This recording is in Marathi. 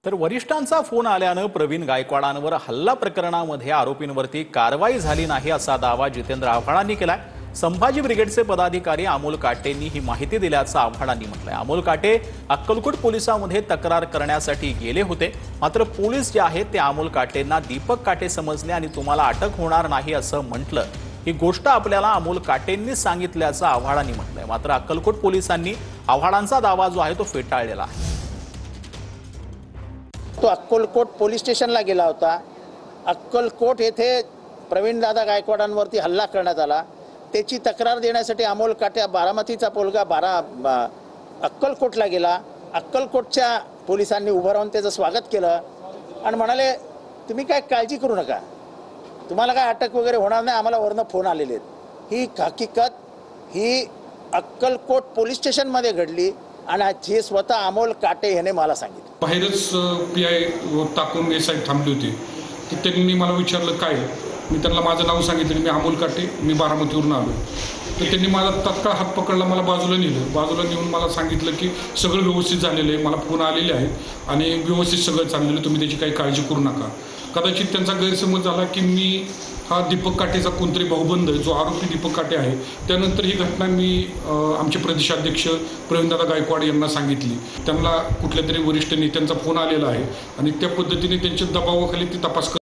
तर वरिष्ठांचा फोन आल्यानं प्रवीण गायकवाडांवर हल्ला प्रकरणामध्ये आरोपींवरती कारवाई झाली नाही असा दावा जितेंद्र आव्हाडांनी केलाय। संभाजी ब्रिगेडचे पदाधिकारी अमोल काटेंनी ही माहिती दिल्याचं आव्हाडांनी म्हटलंय। अमोल काटे अक्कलकोट पोलिसांमध्ये तक्रार करण्यासाठी गेले होते, मात्र पोलीस जे आहेत ते अमोल काटेंना दीपक काटे समजले आणि तुम्हाला अटक होणार नाही असं म्हटलं। ही गोष्ट आपल्याला अमोल काटेंनी सांगितल्याचं आव्हाडांनी म्हटलंय। मात्र अक्कलकोट पोलिसांनी आव्हाडांचा दावा जो आहे तो फेटाळलेला आहे। तो अक्कलकोट पोलीस स्टेशनला गेला होता। अक्कलकोट येथे प्रवीण दादा गायकवाडांवरती हल्ला करण्यात आला, त्याची तक्रार देण्यासाठी अमोल काटे बारामतीचा पोलगा अक्कलकोटला गेला। अक्कलकोटच्या पोलिसांनी उभं राहून त्याचं स्वागत केलं आणि म्हणाले तुम्ही काय काळजी करू नका, तुम्हाला काय अटक वगैरे होणार नाही, आम्हाला वरनं फोन आलेले आहेत। ही हकीकत ही अक्कलकोट पोलीस स्टेशनमध्ये घडली आणि हे स्वतः अमोल काटे याने मला सांगितलं। बाहेरच PI टाकून SI थांबली होती, की त्यांनी मला विचारलं काय, मी त्यांना माझं नाव सांगितलं, मी अमोल काटे, मी बारामतीवरून आलो। तर त्यांनी मला तात्काळ हात पकडला, मला बाजूला नेऊन मला सांगितलं की सगळं व्यवस्थित झालेलं आहे, मला फोन आलेले आहेत आणि व्यवस्थित सगळं चाललेलं, तुम्ही त्याची काही काळजी करू नका। कदाचित त्यांचा गैरसमज झाला की मी हा दीपक काटेचा कोणतरी भाऊबंद जो आरोपी दीपक काटे आहे। त्यानंतर ही घटना मी आमचे प्रदेशाध्यक्ष प्रवीणदादा गायकवाड यांना सांगितली। त्यांना कुठल्या तरी वरिष्ठ नेत्यांचा फोन आलेला आहे आणि त्या पद्धतीने त्यांच्या दबावाखाली ती तपास